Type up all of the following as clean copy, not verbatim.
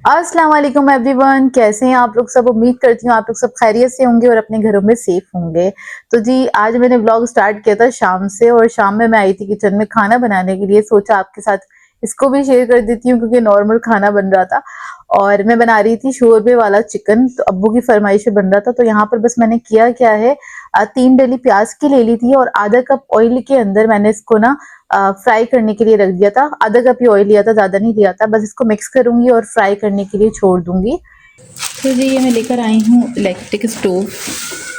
अस्सलाम वालेकुम एवरीवन, कैसे हैं आप लोग सब। उम्मीद करती हूँ आप लोग सब खैरियत से होंगे और अपने घरों में सेफ होंगे। तो जी आज मैंने व्लॉग स्टार्ट किया था शाम से, और शाम में मैं आई थी किचन में खाना बनाने के लिए। सोचा आपके साथ इसको भी शेयर कर देती हूँ क्योंकि नॉर्मल खाना बन रहा था और मैं बना रही थी शोरबे वाला चिकन। तो अब्बू की फरमाइश पे बन रहा था। तो यहाँ पर बस मैंने किया क्या है, 3 डली प्याज की ले ली थी और आधा कप ऑयल के अंदर मैंने इसको ना फ्राई करने के लिए रख दिया था। आधा कप ही ऑयल लिया था, ज्यादा नहीं लिया था। बस इसको मिक्स करूंगी और फ्राई करने के लिए छोड़ दूंगी। तो जी ये मैं लेकर आई हूँ इलेक्ट्रिक स्टोव।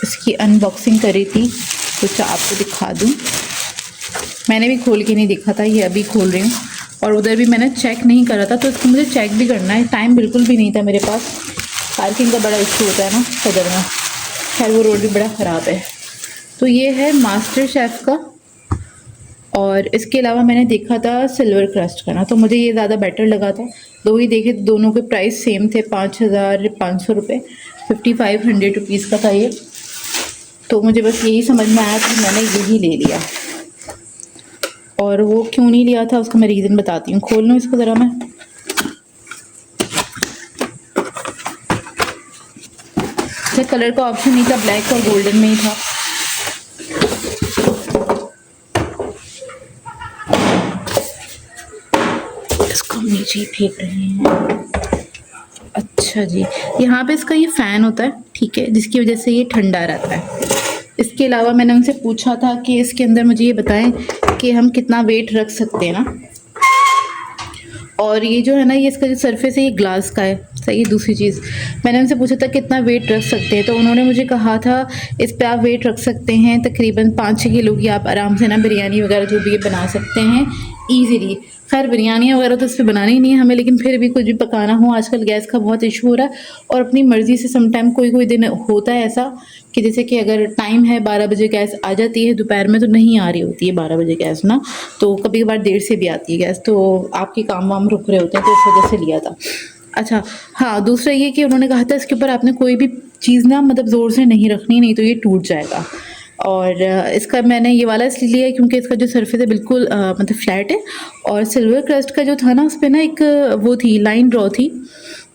इसकी अनबॉक्सिंग करी थी, सोचा आपको दिखा दूँ। मैंने भी खोल के नहीं देखा था, ये अभी खोल रही हूँ। और उधर भी मैंने चेक नहीं करा था, तो इसको मुझे चेक भी करना है। टाइम बिल्कुल भी नहीं था मेरे पास, पार्किंग का बड़ा इशू होता है ना सदर में। खैर वो रोड भी बड़ा ख़राब है। तो ये है मास्टर शेफ़ का, और इसके अलावा मैंने देखा था सिल्वर क्रस्ट का ना, तो मुझे ये ज़्यादा बेटर लगा था। दो ही देखे, दोनों के प्राइस सेम थे, 5,500 रुपये, 5,500 रुपीज़ का था ये। तो मुझे बस यही समझ में आया कि मैंने यही ले लिया। और वो क्यों नहीं लिया था उसका मैं रीज़न बताती हूँ। खोल लूँ इसको ज़रा मैं। इसका कलर का ऑप्शन नहीं था, ब्लैक और गोल्डन में ही था। इसको हम नीचे ही फेंक रहे हैं। अच्छा जी, यहाँ पे इसका ये फ़ैन होता है, ठीक है, जिसकी वजह से ये ठंडा रहता है। इसके अलावा मैंने उनसे पूछा था कि इसके अंदर मुझे ये बताएं कि हम कितना वेट रख सकते हैं ना। और ये जो है ना, ये इसका जो सरफेस है ये ग्लास का है। सही है। दूसरी चीज़ मैंने उनसे पूछा था कितना वेट रख सकते हैं, तो उन्होंने मुझे कहा था इस पे आप वेट रख सकते हैं तकरीबन 5-6 किलो की। आप आराम से ना बिरयानी वगैरह जो भी ये बना सकते हैं ईज़िली। खैर बिरयानी वगैरह तो इस पर बनानी ही नहीं है हमें, लेकिन फिर भी कुछ भी पकाना हो, आजकल गैस का बहुत इशू हो रहा है। और अपनी मर्ज़ी से समटाइम कोई कोई दिन होता है ऐसा कि जैसे कि अगर टाइम है 12 बजे गैस आ जाती है, दोपहर में तो नहीं आ रही होती है 12 बजे गैस ना, तो कभी कभार देर से भी आती है गैस। तो आपके काम वाम रुक रहे होते हैं, तो इस वजह से लिया था। अच्छा हाँ, दूसरा ये कि उन्होंने कहा था इसके ऊपर आपने कोई भी चीज़ ना मतलब ज़ोर से नहीं रखनी, नहीं तो ये टूट जाएगा। और इसका मैंने ये वाला इसलिए लिया है क्योंकि इसका जो सरफेस है बिल्कुल मतलब फ्लैट है। और सिल्वर क्रस्ट का जो था ना, उस पर ना एक वो थी, लाइन ड्रॉ थी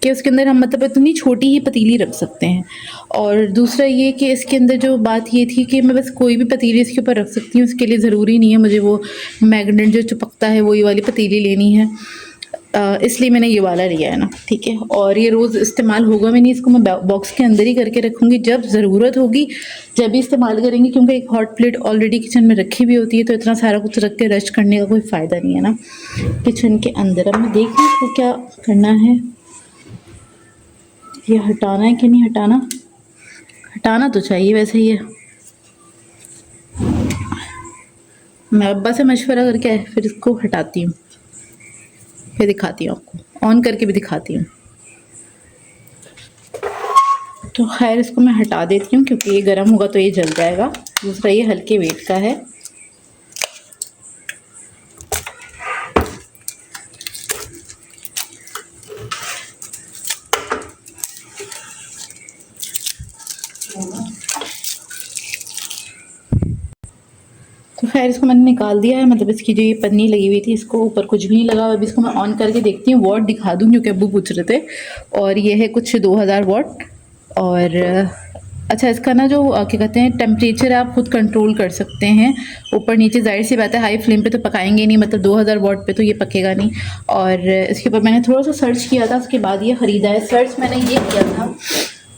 कि उसके अंदर हम मतलब इतनी छोटी ही पतीली रख सकते हैं। और दूसरा ये कि इसके अंदर जो बात ये थी कि मैं बस कोई भी पतीली इसके ऊपर रख सकती हूँ, इसके लिए ज़रूरी नहीं है मुझे वो मैग्नेट जो चिपकता है वही वाली पतीली लेनी है। इसलिए मैंने ये वाला लिया है ना, ठीक है। और ये रोज़ इस्तेमाल होगा भी नहीं, इसको मैं बॉक्स के अंदर ही करके रखूँगी। जब ज़रूरत होगी जब भी इस्तेमाल करेंगे, क्योंकि एक हॉट प्लेट ऑलरेडी किचन में रखी भी होती है, तो इतना सारा कुछ रख के रश करने का कोई फ़ायदा नहीं है ना किचन के अंदर। अब मैं देख लूँ इसको क्या करना है, ये हटाना है कि नहीं हटाना। हटाना तो चाहिए वैसे ये। मैं अब्बा से मशवरा करके फिर इसको हटाती हूँ, फिर दिखाती हूँ आपको, ऑन करके भी दिखाती हूँ। तो खैर इसको मैं हटा देती हूँ क्योंकि ये गर्म होगा तो ये जल जाएगा। दूसरा ये हल्के वेट का है। तो खैर इसको मैंने निकाल दिया है, मतलब इसकी जो ये पन्नी लगी हुई थी, इसको ऊपर कुछ भी नहीं लगा। अभी इसको मैं ऑन करके देखती हूँ, वॉट दिखा दूँ क्योंकि अब्बू पूछ रहे थे। और ये है कुछ 2000 वॉट। और अच्छा इसका ना जो क्या कहते हैं टेम्परेचर आप खुद कंट्रोल कर सकते हैं, ऊपर नीचे। जाहिर सी बात है हाई फ्लेम पे तो पकाएंगे नहीं, मतलब 2000 वॉट पे तो ये पकेगा नहीं। और इसके ऊपर मैंने थोड़ा सा सर्च किया था, उसके बाद ये ख़रीदा है। सर्च मैंने ये किया था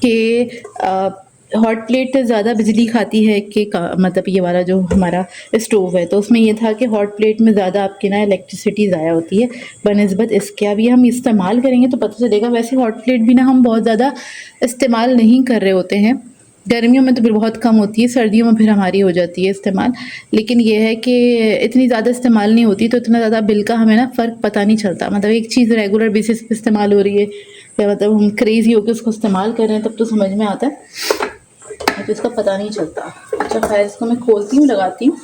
कि हॉट प्लेट ज़्यादा बिजली खाती है कि मतलब ये वाला जो हमारा स्टोव है, तो उसमें ये था कि हॉट प्लेट में ज़्यादा आपकी ना इलेक्ट्रिसिटी ज़ाया होती है बनस्बत इसके। अभी हम इस्तेमाल करेंगे तो पता चलेगा। वैसे हॉट प्लेट भी ना हम बहुत ज़्यादा इस्तेमाल नहीं कर रहे होते हैं, गर्मियों में तो फिर बहुत कम होती है, सर्दियों में फिर हमारी हो जाती है इस्तेमाल। लेकिन ये है कि इतनी ज़्यादा इस्तेमाल नहीं होती, तो इतना ज़्यादा बिल का हमें ना फ़र्क पता नहीं चलता। मतलब एक चीज़ रेगुलर बेसिस पे इस्तेमाल हो रही है या मतलब हम क्रेज़ी होकर उसको इस्तेमाल कर रहे हैं, तब तो समझ में आता है, तो इसका पता नहीं चलता। अच्छा खैर इसको मैं खोलती हूँ, लगाती हूँ,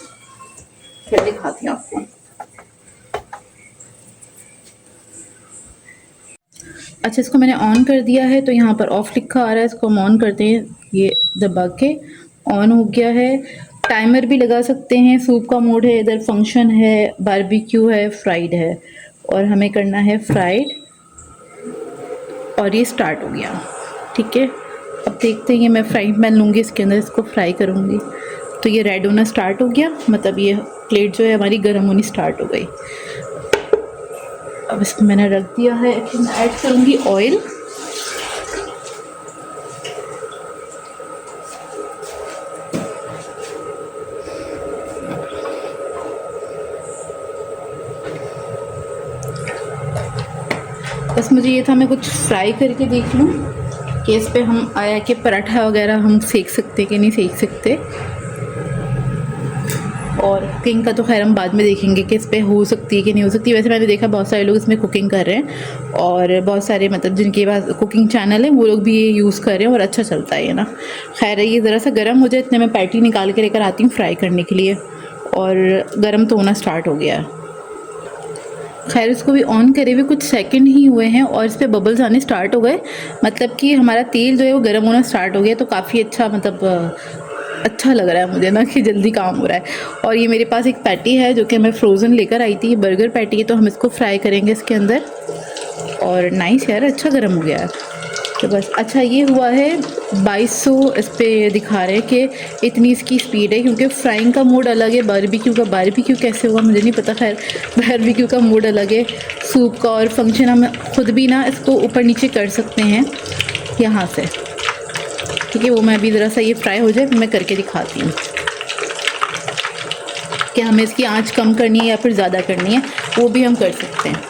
फिर दिखाती हूँ आपको। अच्छा इसको मैंने ऑन कर दिया है, तो यहाँ पर ऑफ लिखा आ रहा है, इसको हम ऑन करते हैं, ये दबा के ऑन हो गया है। टाइमर भी लगा सकते हैं, सूप का मोड है, इधर फंक्शन है, बारबेक्यू है, फ्राइड है, और हमें करना है फ्राइड। और ये स्टार्ट हो गया। ठीक है, अब देखते हैं, ये मैं फ्राइंग पैन लूँगी, इसके अंदर इसको फ्राई करूँगी। तो ये रेड होना स्टार्ट हो गया, मतलब ये प्लेट जो है हमारी गर्म होनी स्टार्ट हो गई। अब इसको मैंने रख दिया है, फिर मैं ऐड करूँगी ऑयल। बस मुझे ये था मैं कुछ फ्राई करके देख लूँ कि इस पे हम आया कि पराठा वगैरह हम सेक सकते कि नहीं सेक सकते। और कुकिंग का तो खैर हम बाद में देखेंगे कि इस पे हो सकती है कि नहीं हो सकती। वैसे मैंने देखा बहुत सारे लोग इसमें कुकिंग कर रहे हैं, और बहुत सारे मतलब जिनके पास कुकिंग चैनल है वो लोग भी ये यूज़ कर रहे हैं और अच्छा चलता है ये ना। खैर ये ज़रा सा गर्म हो जाए, इतने मैं पैटी निकाल के लेकर आती हूँ फ्राई करने के लिए, और गर्म तो होना स्टार्ट हो गया है। खैर इसको भी ऑन करे हुए कुछ सेकंड ही हुए हैं और इस पर बबल्स आने स्टार्ट हो गए, मतलब कि हमारा तेल जो है वो गर्म होना स्टार्ट हो गया। तो काफ़ी अच्छा, मतलब अच्छा लग रहा है मुझे ना कि जल्दी काम हो रहा है। और ये मेरे पास एक पैटी है जो कि मैं फ़्रोज़न लेकर आई थी, बर्गर पैटी है, तो हम इसको फ्राई करेंगे इसके अंदर। और नाइस यार, अच्छा गर्म हो गया है। तो बस अच्छा ये हुआ है 2200 इस पर दिखा रहे हैं कि इतनी इसकी स्पीड है, क्योंकि फ्राइंग का मोड अलग है, बारबेक्यू कैसे होगा मुझे नहीं पता। खैर बारबेक्यू का मोड अलग है, सूप का और फंक्शन हम खुद भी ना इसको ऊपर नीचे कर सकते हैं यहाँ से। ठीक है, वो मैं अभी ज़रा सा ये फ्राई हो जाए फिर मैं करके दिखाती हूँ कि हमें इसकी आंच कम करनी है या फिर ज़्यादा करनी है, वो भी हम कर सकते हैं।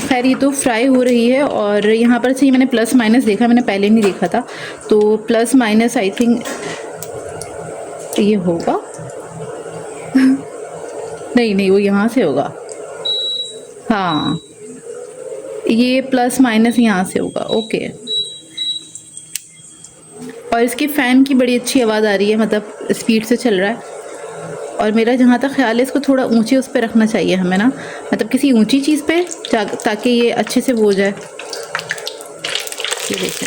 खैर ये तो फ्राई हो रही है, और यहाँ पर से मैंने प्लस माइनस देखा, मैंने पहले नहीं देखा था, तो प्लस माइनस आई थिंक ये होगा नहीं नहीं, वो यहाँ से होगा, हाँ ये प्लस माइनस यहाँ से होगा। ओके, और इसकी फ़ैन की बड़ी अच्छी आवाज़ आ रही है, मतलब स्पीड से चल रहा है। और मेरा जहाँ तक ख्याल है इसको थोड़ा ऊंचे उस पर रखना चाहिए हमें ना, मतलब किसी ऊंची चीज़ पे, ताकि ये अच्छे से वो हो जाए। ये देखें,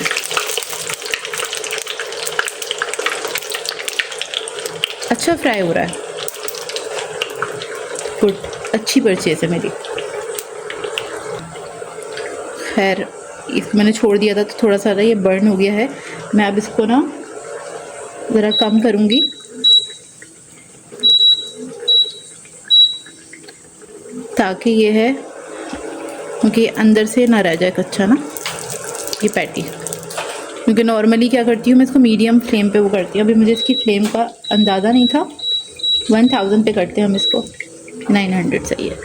अच्छा फ्राई हो रहा है, गुड, अच्छी परचेज है मेरी। खैर इसको मैंने छोड़ दिया था तो थोड़ा सा ये बर्न हो गया है, मैं अब इसको ना ज़रा कम करूँगी ताकि ये है, क्योंकि अंदर से ना रह जाए कच्चा ना ये पैटी। क्योंकि नॉर्मली क्या करती हूँ मैं इसको मीडियम फ्लेम पे वो करती हूँ, अभी मुझे इसकी फ्लेम का अंदाज़ा नहीं था। 1000 पे करते हैं हम इसको, 900 सही है।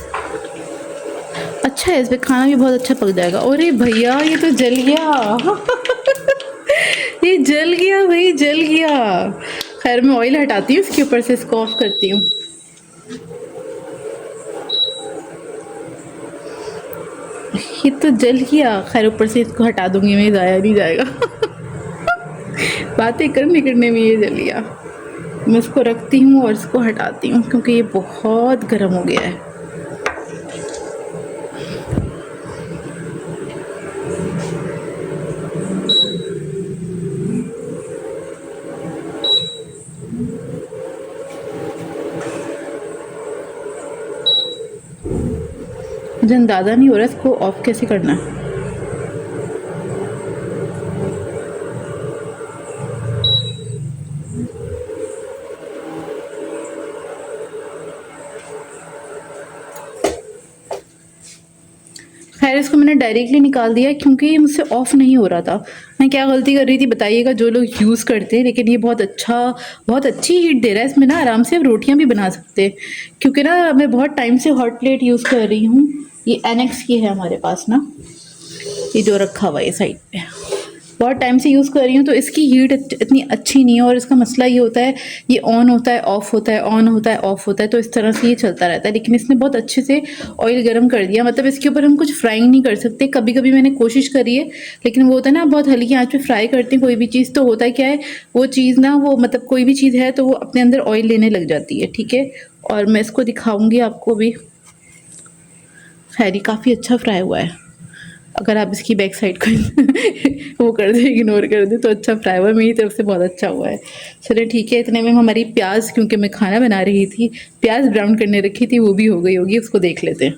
अच्छा है, इस पर खाना भी बहुत अच्छा पक जाएगा। अरे भैया ये तो जल गया ये जल गया भाई, जल गया। खैर मैं ऑयल हटाती हूँ इसके ऊपर से, इसको ऑफ करती हूँ। ये तो जल गया, खैर ऊपर से इसको हटा दूंगी मैं, ज़ाया नहीं जाएगा बातें करने में ये जल गया। मैं इसको रखती हूँ और इसको हटाती हूँ क्योंकि ये बहुत गर्म हो गया है। मुझे अंदाज़ा नहीं हो रहा इसको ऑफ कैसे करना है। खैर इसको मैंने डायरेक्टली निकाल दिया क्योंकि मुझसे ऑफ़ नहीं हो रहा था। मैं क्या गलती कर रही थी बताइएगा, जो लोग यूज़ करते हैं। लेकिन ये बहुत अच्छी हीट दे रहा है, इसमें ना आराम से आप रोटियां भी बना सकते हैं। क्योंकि ना मैं बहुत टाइम से हॉट प्लेट यूज़ कर रही हूँ, ये एनेक्स की है हमारे पास ना, ये जो रखा हुआ है साइड पे, बहुत टाइम से यूज़ कर रही हूँ, तो इसकी हीट इतनी अच्छी नहीं है। और इसका मसला ये होता है, ये ऑन होता है ऑफ़ होता है, ऑन होता है ऑफ़ होता है, तो इस तरह से ये चलता रहता है। लेकिन इसने बहुत अच्छे से ऑयल गर्म कर दिया, मतलब इसके ऊपर हम कुछ फ्राइंग नहीं कर सकते। कभी कभी मैंने कोशिश करी है, लेकिन वो होता है ना, बहुत हल्की आंच पे फ्राई करते हैं कोई भी चीज़, तो होता है क्या है, वो चीज़ ना, वो मतलब कोई भी चीज़ है तो वो अपने अंदर ऑयल लेने लग जाती है। ठीक है, और मैं इसको दिखाऊँगी आपको भी। खैर ये काफ़ी अच्छा फ्राई हुआ है, अगर आप इसकी बैक साइड को वो कर दे, इग्नोर कर दे, तो अच्छा फ्राई हुआ है, मेरी तरफ से बहुत अच्छा हुआ है। चलिए ठीक है, इतने में हमारी प्याज, क्योंकि मैं खाना बना रही थी, प्याज ब्राउन करने रखी थी, वो भी हो गई होगी, उसको देख लेते हैं।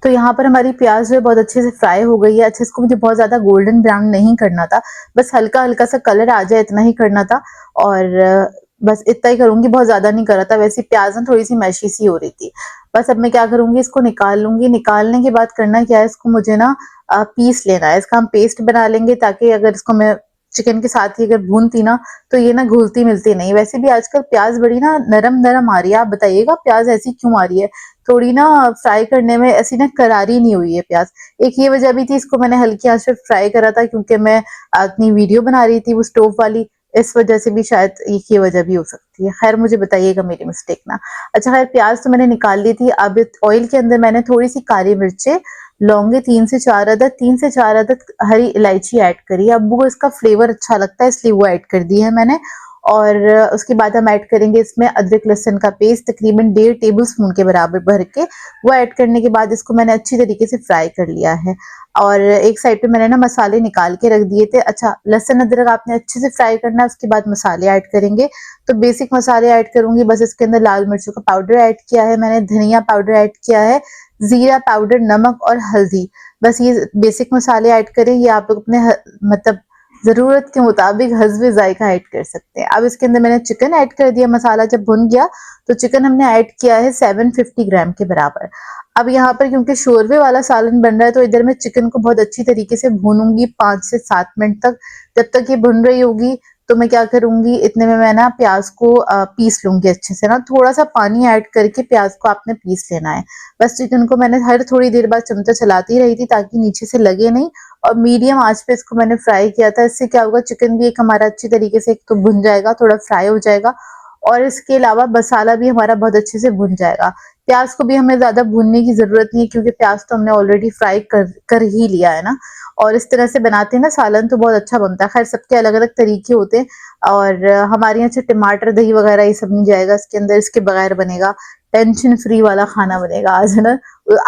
तो यहाँ पर हमारी प्याज जो है बहुत अच्छे से फ्राई हो गई है। अच्छा, इसको मुझे बहुत ज़्यादा गोल्डन ब्राउन नहीं करना था, बस हल्का-हल्का सा कलर आ जाए इतना ही करना था और बस इतना ही करूँगी, बहुत ज़्यादा नहीं करा था। वैसे प्याज़ ना थोड़ी-सी मैशी सी हो रही थी। बस अब मैं क्या करूँगी, इसको निकाल लूँगी। निकालने के बाद करना क्या है, इसको मुझे ना पीस लेना है। इसका हम पेस्ट बना लेंगे ताकि अगर इसको मैं चिकन के साथ ही अगर भूनती ना तो ये ना घुलती-मिलती नहीं। वैसे भी आजकल प्याज़ बड़ी ना नरम-नरम आ रही है। आप बताइएगा प्याज़ ऐसी क्यों आ रही है? थोड़ी ना फ्राई करने में ऐसी ना करारी नहीं हुई है प्याज़। एक ये वजह भी थी, इसको मैंने हल्की आँच पे फ्राई करा था क्योंकि मैं अपनी वीडियो बना रही थी वो स्टोव वाली, इस वजह से भी शायद एक ये वजह भी हो सकती है। खैर मुझे बताइएगा मेरी मिस्टेक ना। अच्छा खैर प्याज़ तो मैंने निकाल ली थी। अब ऑयल के अंदर मैंने थोड़ी-सी काली मिर्चें, लौंगे 3 से 4 अदद, 3 से 4 अदद हरी इलायची ऐड करी है। अब वो इसका फ्लेवर अच्छा लगता है इसलिए वो ऐड कर दी है मैंने। और उसके बाद हम ऐड करेंगे इसमें अदरक लहसुन का पेस्ट तकरीबन 1.5 टेबलस्पून के बराबर भर के। वो ऐड करने के बाद इसको मैंने अच्छी तरीके से फ्राई कर लिया है और एक साइड पे मैंने ना मसाले निकाल के रख दिए थे। अच्छा, लहसुन अदरक आपने अच्छे से फ्राई करना है, उसके बाद मसाले ऐड करेंगे। तो बेसिक मसाले ऐड करूंगी, बस इसके अंदर लाल मिर्चों का पाउडर ऐड किया है मैंने, धनिया पाउडर ऐड किया है, जीरा पाउडर, नमक और हल्दी। बस ये बेसिक मसाले ऐड करें। ये आप लोग अपने मतलब ज़रूरत के मुताबिक हस्बे ज़ायक़ा ऐड कर सकते हैं। अब इसके अंदर मैंने चिकन ऐड कर दिया। मसाला जब भुन गया तो चिकन हमने ऐड किया है 750 ग्राम के बराबर। अब यहाँ पर क्योंकि शोरबे वाला सालन बन रहा है तो इधर मैं चिकन को बहुत अच्छी तरीके से भूनूंगी 5 से 7 मिनट तक। जब तक ये भुन रही होगी तो मैं क्या करूंगी, इतने में मैं ना प्याज को पीस लूंगी अच्छे से ना। थोड़ा सा पानी ऐड करके प्याज को आपने पीस लेना है। बस चिकन को मैंने हर थोड़ी देर बाद चमचा चलाती रही थी ताकि नीचे से लगे नहीं और मीडियम आंच पे इसको मैंने फ्राई किया था। इससे क्या होगा, चिकन भी एक हमारा अच्छी तरीके से एक तो भुन जाएगा, थोड़ा फ्राई हो जाएगा और इसके अलावा मसाला भी हमारा बहुत अच्छे से भुन जाएगा। प्याज को भी हमें ज़्यादा भूनने की ज़रूरत नहीं है क्योंकि प्याज तो हमने ऑलरेडी फ्राई कर ही लिया है ना। और इस तरह से बनाते हैं ना सालन तो बहुत अच्छा बनता है। खैर सबके अलग-अलग तरीके होते हैं और हमारे यहाँ से टमाटर, दही वगैरह ये सब नहीं जाएगा इसके अंदर, इसके बगैर बनेगा। टेंशन फ्री वाला खाना बनेगा आज, है ना।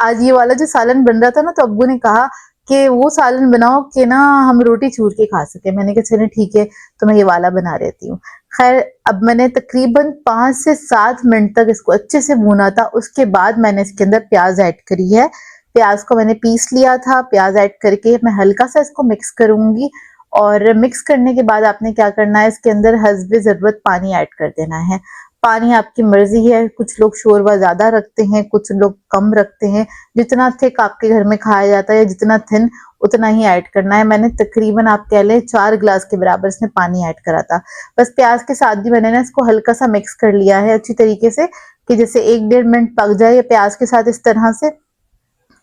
आज ये वाला जो सालन बन रहा था ना तो अब्बू ने कहा कि वो सालन बनाओ कि ना हम रोटी चूर के खा सके। मैंने कहा चलिए ठीक है, तो मैं ये वाला बना लेती हूँ। खैर अब मैंने तकरीबन 5 से 7 मिनट तक इसको अच्छे से भूना था। उसके बाद मैंने इसके अंदर प्याज ऐड करी है। प्याज को मैंने पीस लिया था। प्याज ऐड करके मैं हल्का सा इसको मिक्स करूंगी और मिक्स करने के बाद आपने क्या करना है, इसके अंदर हस्बे ज़रूरत पानी ऐड कर देना है। पानी आपकी मर्जी है, कुछ लोग शोरबा ज़्यादा रखते हैं, कुछ लोग कम रखते हैं। जितना थिक आपके घर में खाया जाता है या जितना थिन उतना ही ऐड करना है। मैंने तकरीबन आप कह लें 4 गिलास के बराबर इसमें पानी ऐड करा था। बस प्याज के साथ भी मैंने ना इसको हल्का सा मिक्स कर लिया है अच्छी तरीके से कि जैसे 1-1.5 मिनट पक जाए ये प्याज के साथ। इस तरह से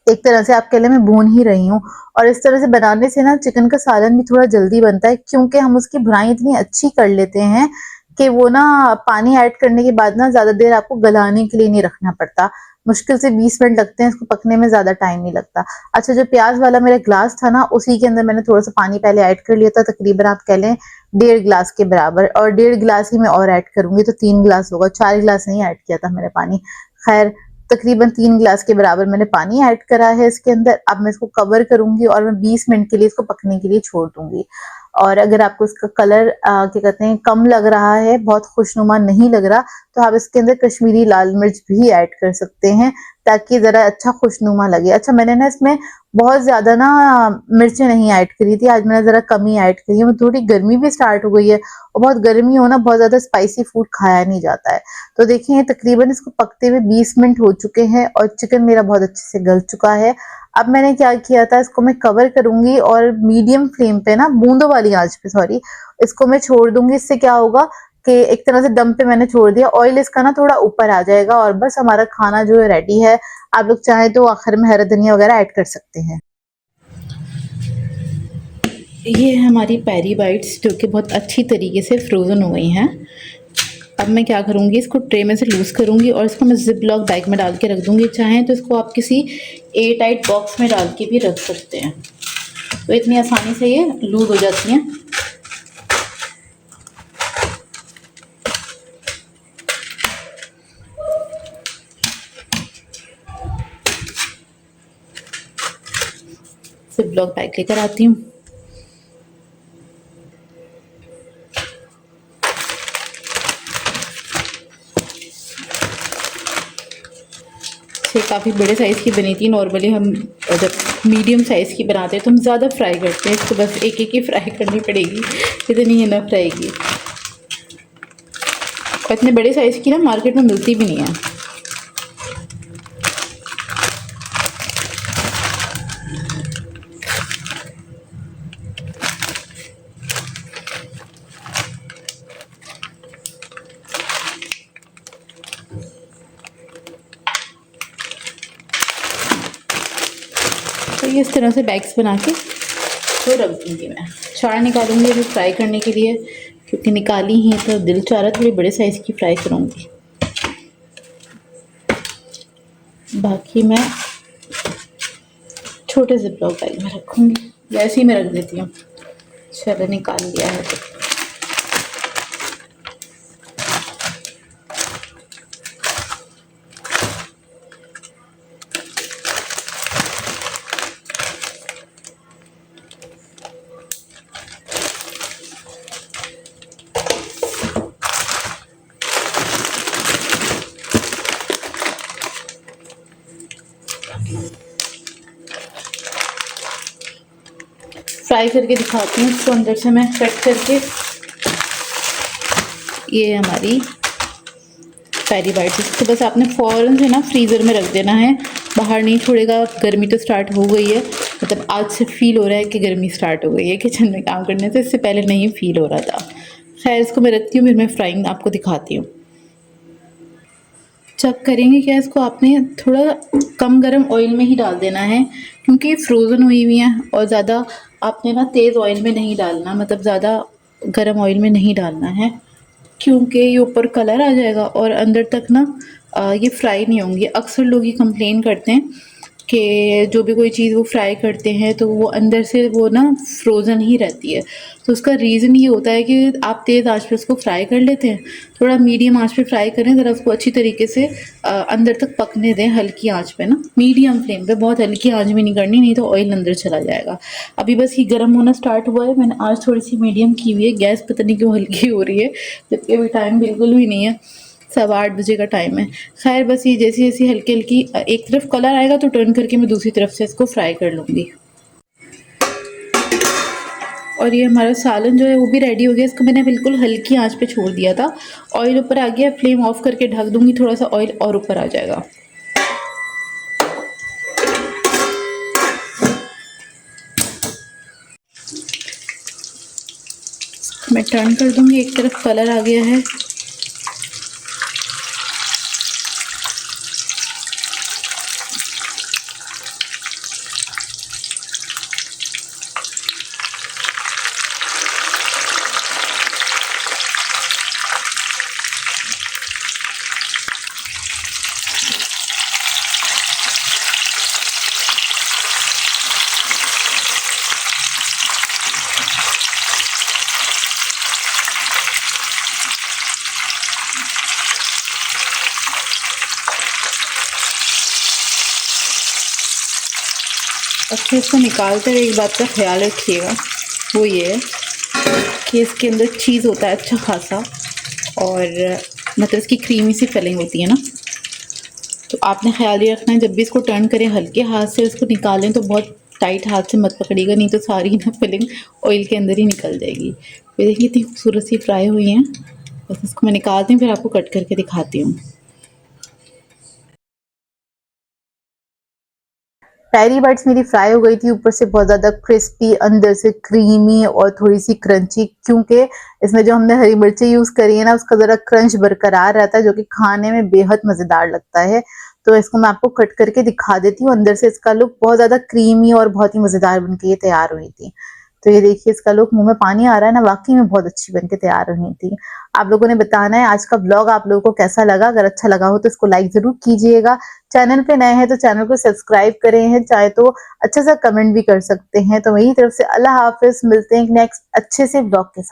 एक तरह से आप कह लें मैं भून ही रही हूँ और इस तरह से बनाने से ना चिकन का सालन भी थोड़ा जल्दी बनता है क्योंकि हम उसकी भुनाई इतनी अच्छी कर लेते हैं कि वो ना पानी ऐड करने के बाद ना ज़्यादा देर आपको गलाने के लिए नहीं रखना पड़ता। मुश्किल से 20 मिनट लगते हैं इसको पकने में, ज़्यादा टाइम नहीं लगता। अच्छा, जो प्याज वाला मेरा ग्लास था ना उसी के अंदर मैंने थोड़ा सा पानी पहले ऐड कर लिया था, तकरीबन आप कह लें 1.5 गिलास के बराबर, और 1.5 गिलास ही मैं और ऐड करूंगी तो 3 गिलास होगा। 4 गिलास नहीं ऐड किया था मैंने पानी। खैर तकरीबन 3 गिलास के बराबर मैंने पानी ऐड करा है इसके अंदर। अब मैं इसको कवर करूंगी और मैं 20 मिनट के लिए इसको पकने के लिए छोड़ दूंगी। और अगर आपको इसका कलर क्या कहते हैं कम लग रहा है, बहुत खुशनुमा नहीं लग रहा, तो आप इसके अंदर कश्मीरी लाल मिर्च भी ऐड कर सकते हैं ताकि ज़रा अच्छा खुशनुमा लगे। अच्छा, मैंने ना इसमें बहुत ज़्यादा ना मिर्चें नहीं ऐड करी थी, आज मैंने ज़रा कम ही ऐड करी है। थोड़ी गर्मी भी स्टार्ट हो गई है और बहुत गर्मी हो ना, बहुत ज़्यादा स्पाइसी फूड खाया नहीं जाता है। तो देखिए तकरीबन इसको पकते हुए 20 मिनट हो चुके हैं और चिकन मेरा बहुत अच्छे से गल चुका है। अब मैंने क्या किया था, इसको मैं कवर करूंगी और मीडियम फ्लेम पे ना, बूंदों वाली आंच पे सॉरी, इसको मैं छोड़ दूंगी। इससे क्या होगा कि एक तरह से दम पे मैंने छोड़ दिया, ऑयल इसका ना थोड़ा ऊपर आ जाएगा और बस हमारा खाना जो है रेडी है। आप लोग चाहें तो आखिर में हरा धनिया वगैरह ऐड कर सकते हैं। ये है हमारी पेरी बाइट्स जो कि बहुत अच्छी तरीके से फ्रोज़न हो गई हैं। अब मैं क्या करूँगी, इसको ट्रे में से लूज़ करूँगी और इसको मैं ज़िप लॉक बैग में डाल के रख दूँगी। चाहें तो इसको आप किसी एयर टाइट बॉक्स में डाल के भी रख सकते हैं, तो इतनी आसानी से ये लूज़ हो जाती हैं। ज़िप लॉक बैग लेकर आती हूँ। काफ़ी बड़े साइज़ की बनी थी। नॉर्मली हम जब मीडियम साइज़ की बनाते हैं तो हम ज़्यादा फ्राई करते हैं, इसको बस एक एक ही फ्राई करनी पड़ेगी, इतनी ही इनफ रहेगी। और इतने बड़े साइज़ की ना मार्केट में मिलती भी नहीं है। तो ये इस तरह से बैग्स बना के तो रख दूँगी मैं। 4 निकालूँगी अभी फ्राई करने के लिए, क्योंकि निकाली ही तो दिल चाह रहा थोड़ी बड़े साइज़ की फ्राई करूँगी। बाकी मैं छोटे ज़िप-लॉक बैग में रखूँगी, वैसे ही मैं रख देती हूँ। चलो निकाल लिया है तो। फ्राई करके दिखाती हूँ इसको अंदर से मैं कट करके। ये हमारी पेरी बाइट्स, इसको बस आपने फ़ौरन से ना फ्रीज़र में रख देना है, बाहर नहीं छोड़ेगा। गर्मी तो स्टार्ट हो गई है, मतलब आज से फ़ील हो रहा है कि गर्मी स्टार्ट हो गई है किचन में काम करने से, इससे पहले नहीं फ़ील हो रहा था। खैर इसको मैं रखती हूँ, फिर मैं फ्राइंग आपको दिखाती हूँ। जब करेंगे क्या, इसको आपने थोड़ा कम गरम ऑयल में ही डाल देना है, क्योंकि ये फ्रोज़न हुई हुई हैं। और ज़्यादा आपने ना तेज़ ऑयल में नहीं डालना, मतलब ज़्यादा गरम ऑयल में नहीं डालना है, क्योंकि ये ऊपर कलर आ जाएगा और अंदर तक ना ये फ्राई नहीं होंगी। अक्सर लोग ये कंप्लेन करते हैं कि जो भी कोई चीज़ वो फ्राई करते हैं तो वो अंदर से वो ना फ्रोज़न ही रहती है। तो उसका रीज़न ये होता है कि आप तेज़ आंच पे उसको फ्राई कर लेते हैं, थोड़ा मीडियम आंच पे फ्राई करें, ज़रा उसको अच्छी तरीके से अंदर तक पकने दें हल्की आंच पे ना, मीडियम फ्लेम पे, बहुत हल्की आंच भी नहीं करनी, नहीं तो ऑयल अंदर चला जाएगा। अभी बस ये गर्म होना स्टार्ट हुआ है, मैंने आज थोड़ी सी मीडियम की हुई है, गैस पता नहीं क्यों हल्की हो रही है, जबकि अभी टाइम बिल्कुल भी नहीं है, 8:15 बजे का टाइम है। खैर बस ये जैसी जैसी हल्की हल्की एक तरफ कलर आएगा तो टर्न करके मैं दूसरी तरफ से इसको फ्राई कर लूँगी। और ये हमारा सालन जो है वो भी रेडी हो गया। इसको मैंने बिल्कुल हल्की आंच पे छोड़ दिया था, ऑयल ऊपर आ गया, फ्लेम ऑफ करके ढक दूँगी, थोड़ा सा ऑयल और ऊपर आ जाएगा। मैं टर्न कर दूँगी, एक तरफ कलर आ गया है। अच्छा, इसको निकालते हुए एक बात का ख्याल रखिएगा, वो ये है कि इसके अंदर चीज़ होता है अच्छा खासा, और मतलब इसकी क्रीमी सी फिलिंग होती है ना, तो आपने ख्याल ये रखना है जब भी इसको टर्न करें हल्के हाथ से इसको निकालें तो बहुत टाइट हाथ से मत पकड़िएगा, नहीं तो सारी ना फिलिंग ऑयल के अंदर ही निकल जाएगी। ये देखिए इतनी खूबसूरत सी फ्राई हुई हैं। बस इसको मैं निकालती हूँ, फिर आपको कट करके दिखाती हूँ। पेरी बाइट्स मेरी फ्राई हो गई थी, ऊपर से बहुत ज़्यादा क्रिस्पी, अंदर से क्रीमी और थोड़ी सी क्रंची, क्योंकि इसमें जो हमने हरी मिर्ची यूज़ करी है ना उसका ज़रा क्रंच बरकरार रहता है, जो कि खाने में बेहद मज़ेदार लगता है। तो इसको मैं आपको कट करके दिखा देती हूँ, अंदर से इसका लुक बहुत ज़्यादा क्रीमी और बहुत ही मज़ेदार बनके ये तैयार हुई थी। तो ये देखिए इसका लुक, मुँह में पानी आ रहा है ना, वाक़ई में बहुत अच्छी बनके तैयार हुई थी। आप लोगों ने बताना है आज का व्लॉग आप लोगों को कैसा लगा, अगर अच्छा लगा हो तो इसको लाइक ज़रूर कीजिएगा। चैनल पे नए हैं तो चैनल को सब्सक्राइब करें हैं, चाहे तो अच्छा सा कमेंट भी कर सकते हैं। तो मेरी तरफ से अल्लाह हाफ़िज़, मिलते हैं एक नेक्स्ट अच्छे से व्लॉग के साथ।